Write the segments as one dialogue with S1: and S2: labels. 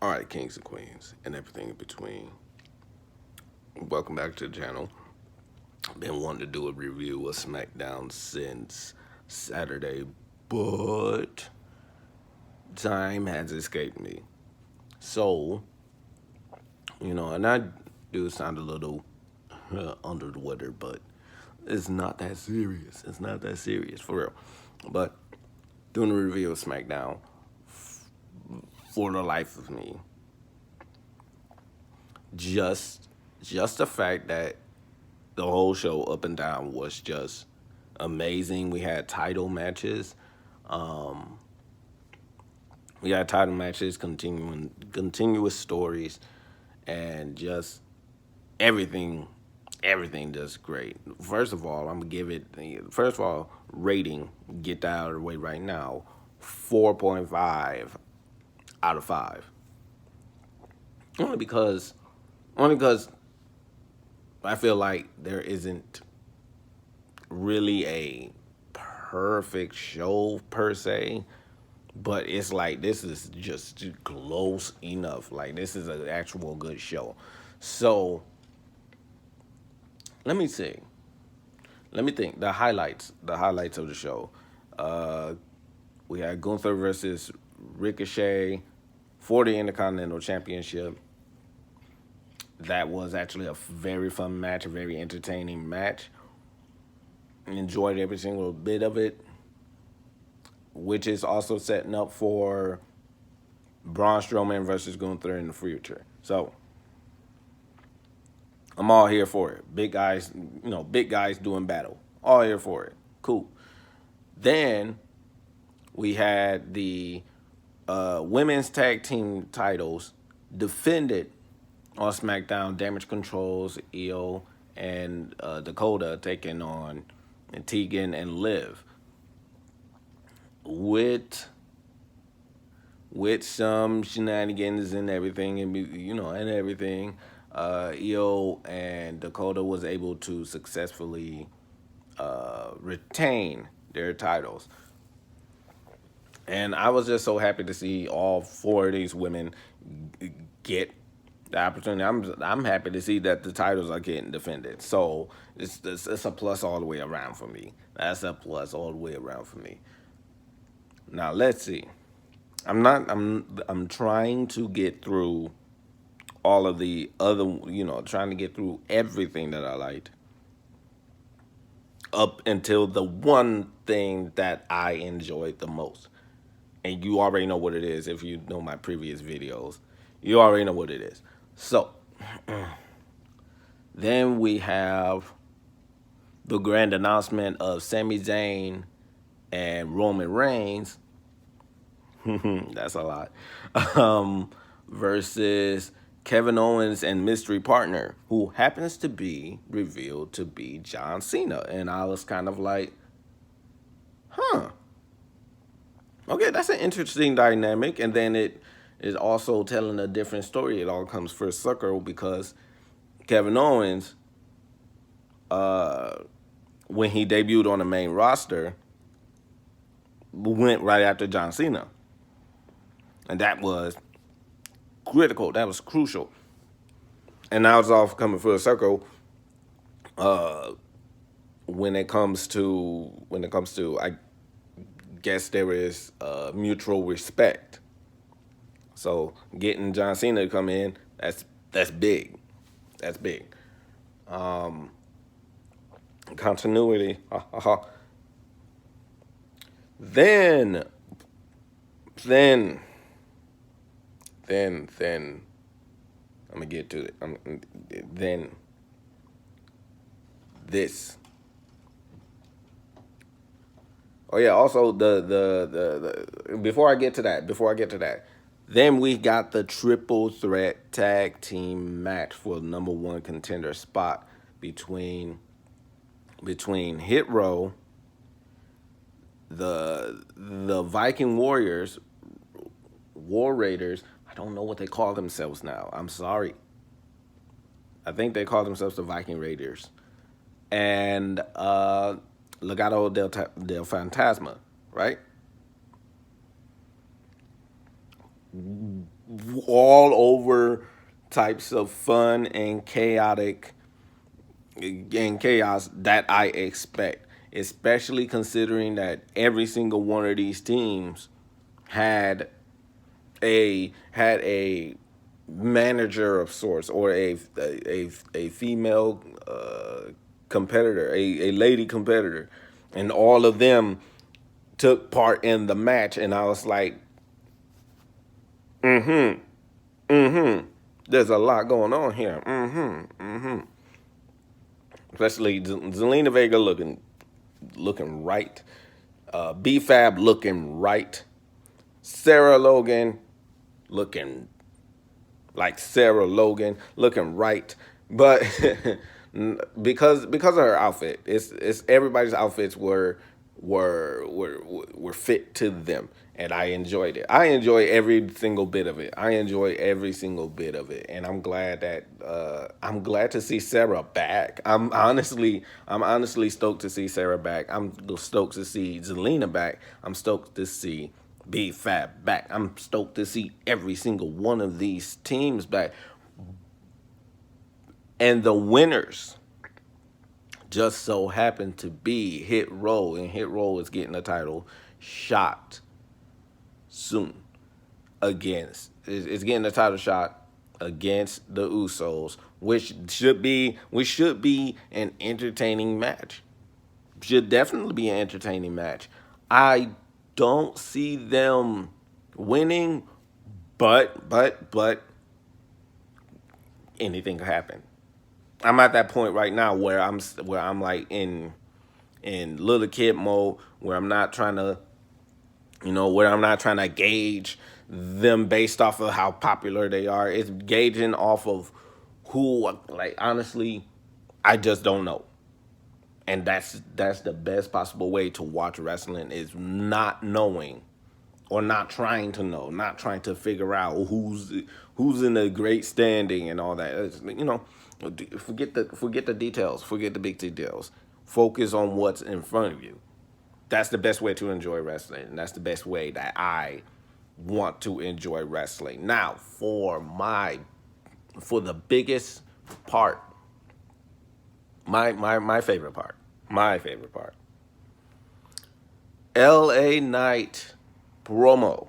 S1: All right, kings and queens, and everything in between. Welcome back to the channel. I've been wanting to do a review of SmackDown since Saturday, but time has escaped me. So, and I do sound a little under the weather, but it's not that serious. It's not that serious, for real. But doing a review of SmackDown, for the life of me, just just the fact that the whole show up and down was just amazing. We had title matches. Um, we had title matches, continuous stories, and just everything, everything just great. First of all, I'm gonna give it. First of all, rating. Get that out of the way right now. 4.5 out of 5. Only because, only because I feel like there isn't really a perfect show per se, but it's like this is just close enough. Like this is an actual good show. So let me see. Let me think. The highlights of the show. Uh, we had Gunther versus Ricochet for the Intercontinental Championship. That was actually a very fun match, a very entertaining match. Enjoyed every single bit of it, which is also setting up for Braun Strowman versus Gunther in the future. So I'm all here for it. Big guys, big guys doing battle. All here for it. Cool. Then we had the women's tag team titles defended on SmackDown. Damage Controls, Io, and Dakota taking on Tegan and Liv with some shenanigans and everything, and everything. Io and Dakota was able to successfully retain their titles. And I was just so happy to see all four of these women get the opportunity. I'm happy to see that the titles are getting defended. So it's a plus all the way around for me. That's a plus all the way around for me. Now let's see. I'm trying to get through all of the other, trying to get through everything that I liked up until the one thing that I enjoyed the most. And you already know what it is if you know my previous videos. You already know what it is. So, then we have the grand announcement of Sami Zayn and Roman Reigns. That's a lot. Um, versus Kevin Owens and mystery partner, who happens to be revealed to be John Cena. And I was kind of like, huh, okay, that's an interesting dynamic. And then it is also telling a different story. It all comes first circle because Kevin Owens, uh, when he debuted on the main roster, went right after John Cena. And that was critical. That was crucial. And now it's all coming full circle uh, when it comes to I guess there is mutual respect. So getting John Cena to come in, that's big. That's big. Continuity. then then then I'm gonna get to it. Then this. Oh yeah. Also the before I get to that, then we got the triple threat tag team match for the number one contender spot between Hit Row, the Viking Warriors, War Raiders. I don't know what they call themselves now. I'm sorry. I think they call themselves the Viking Raiders, and Legado del Fantasma, right? all over types of fun and chaotic and chaos that I expect, especially considering that every single one of these teams had a manager of sorts, or a female competitor, a lady competitor, and all of them took part in the match. And I was like, there's a lot going on here. Especially Zelina Vega looking right, B-Fab looking right, Sarah Logan looking like Sarah Logan, looking right, but because of her outfit, it's everybody's outfits were fit to them, and I enjoyed it. I enjoy every single bit of it. I enjoy every single bit of it, and I'm glad to see Sarah back. I'm honestly stoked to see Sarah back. I'm stoked to see Zelina back. I'm stoked to see B-Fab back. I'm stoked to see every single one of these teams back. And the winners just so happen to be Hit Row, and Hit Row is getting a title shot soon against. It's getting a title shot against the Usos, which should be an entertaining match. Should definitely be an entertaining match. I don't see them winning, but anything could happen. I'm at that point right now where I'm like in little kid mode, where I'm not trying to, where I'm not trying to gauge them based off of how popular they are. It's gauging off of who, like, honestly, I just don't know. And that's the best possible way to watch wrestling, is not knowing, or not trying to know, not trying to figure out who's in a great standing and all that. Forget the details, forget the big details. Focus on what's in front of you. That's the best way to enjoy wrestling, and that's the best way that I want to enjoy wrestling. Now, for the biggest part, my favorite part, LA Knight promo.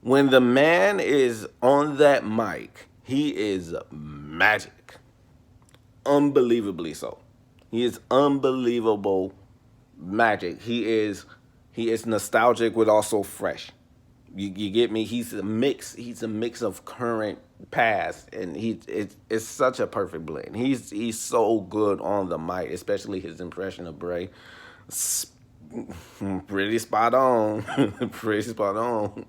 S1: When the man is on that mic, he is magic. Unbelievably so. He is unbelievable magic. He is nostalgic but also fresh. You get me? He's a mix. He's a mix of current, past, and it's such a perfect blend. He's so good on the mic, especially his impression of Bray. Pretty spot on. Pretty spot on.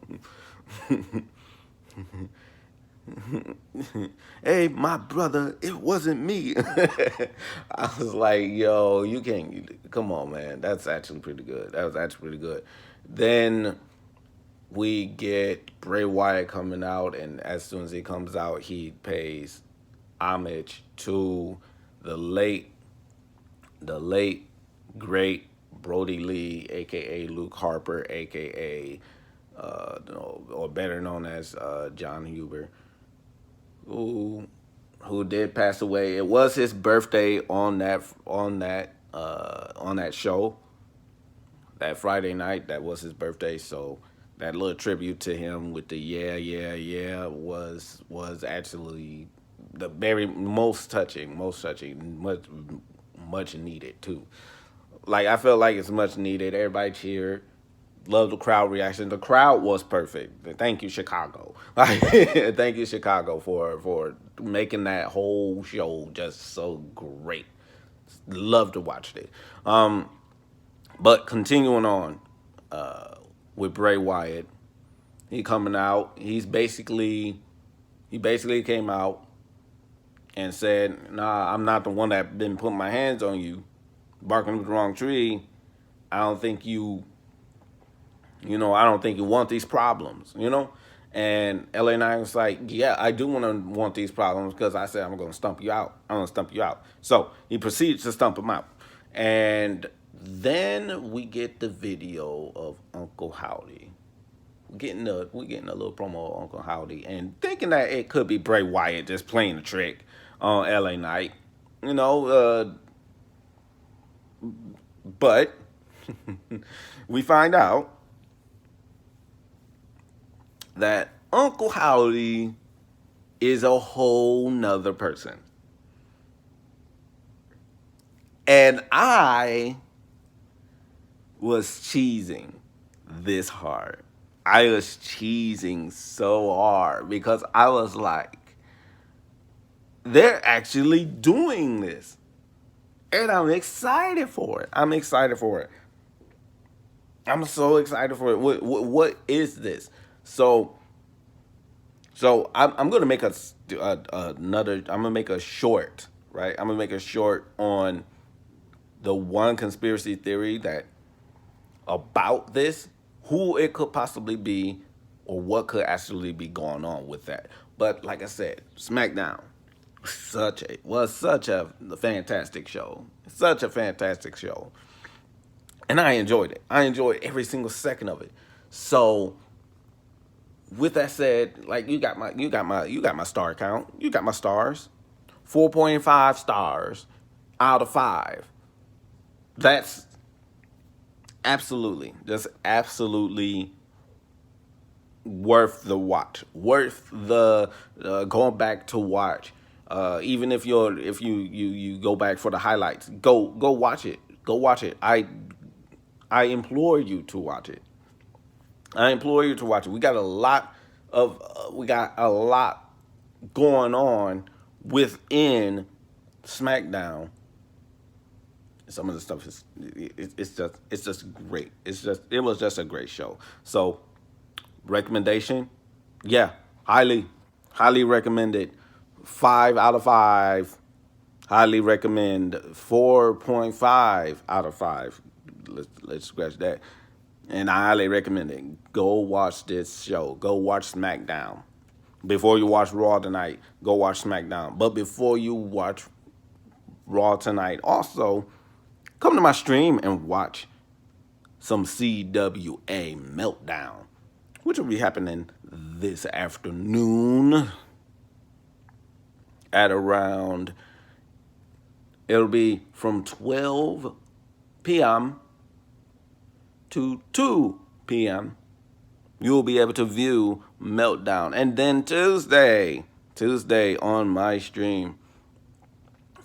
S1: Hey, my brother, it wasn't me. I was like, yo, you can't, come on, man. That's actually pretty good. That was actually pretty good. Then we get Bray Wyatt coming out, and as soon as he comes out, he pays homage to the late, great Brody Lee, aka Luke Harper, aka or better known as John Huber, who did pass away. It was his birthday on that show, that Friday night. That was his birthday, so that little tribute to him with the yeah was actually the very most touching, much needed too. Like, I felt like it's much needed. Everybody cheered. Love the crowd reaction. The crowd was perfect. Thank you, Chicago. Thank you, Chicago, for making that whole show just so great. Love to watch it. But continuing on with Bray Wyatt, he coming out. He basically came out and said, "Nah, I'm not the one that been putting my hands on you, barking up the wrong tree. I don't think you." I don't think you want these problems. And LA Knight was like, yeah, I do want these problems, because I said I'm going to stump you out. I'm going to stump you out. So he proceeds to stump him out. And then we get the video of Uncle Howdy, we're getting a little promo of Uncle Howdy, and thinking that it could be Bray Wyatt just playing a trick on LA Knight, you know. But we find out that Uncle Howdy is a whole nother person. And I was cheesing this hard. I was cheesing so hard because I was like, they're actually doing this. And I'm excited for it. I'm excited for it. I'm so excited for it. What is this? So I'm gonna make another. I'm gonna make a short, right? I'm gonna make a short on the one conspiracy theory that about this, who it could possibly be, or what could actually be going on with that. But like I said, SmackDown was such a fantastic show. Such a fantastic show. And I enjoyed it. I enjoyed every single second of it. So with that said, like you got my star count. You got my stars. 4.5 stars out of 5. That's just absolutely worth the watch. Worth the going back to watch. Even if you go back for the highlights, go watch it. Go watch it. I implore you to watch it. I implore you to watch it. We got a lot going on within SmackDown. Some of the stuff it's just great. It was just a great show. So recommendation, yeah, highly recommended. 5 out of 5. Highly recommend 4.5 out of 5. Let's scratch that. And I highly recommend it. Go watch this show. Go watch SmackDown. Before you watch Raw tonight, go watch SmackDown. But before you watch Raw tonight, also come to my stream and watch some CWA Meltdown, which will be happening this afternoon at around, it'll be from 12 p.m. to 2 p.m. You'll be able to view Meltdown. And then Tuesday on my stream,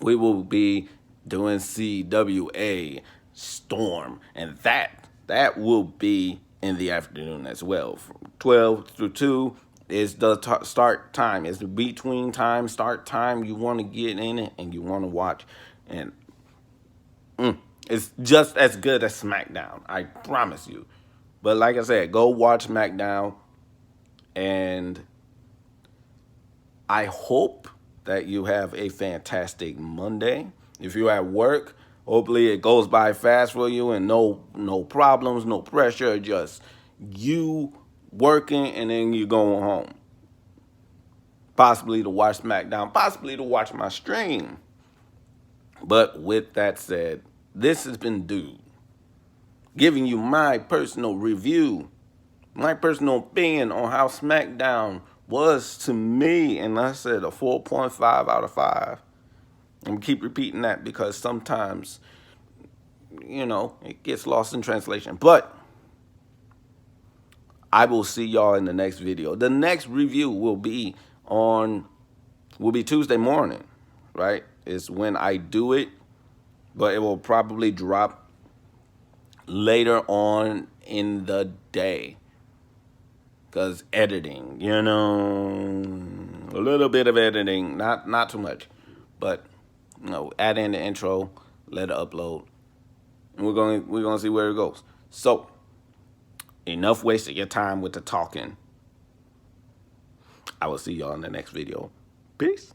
S1: we will be doing CWA Storm. And that will be in the afternoon as well. From 12 through 2 is the start time. It's the between time, start time. You want to get in it and you want to watch. And it's just as good as SmackDown. I promise you. But like I said, go watch SmackDown. And I hope that you have a fantastic Monday. If you're at work, hopefully it goes by fast for you and no problems, no pressure, just you working and then you going home. Possibly to watch SmackDown, possibly to watch my stream. But with that said, this has been Dude, giving you my personal review, my personal opinion on how SmackDown was to me. And I said a 4.5 out of 5. I'm keep repeating that because sometimes, it gets lost in translation. But I will see y'all in the next video. The next review will be Tuesday morning, right? It's when I do it, but it will probably drop later on in the day. Because editing, a little bit of editing, not too much, but add in the intro, let it upload, and we're gonna see where it goes. So, enough wasted your time with the talking. I will see y'all in the next video. Peace.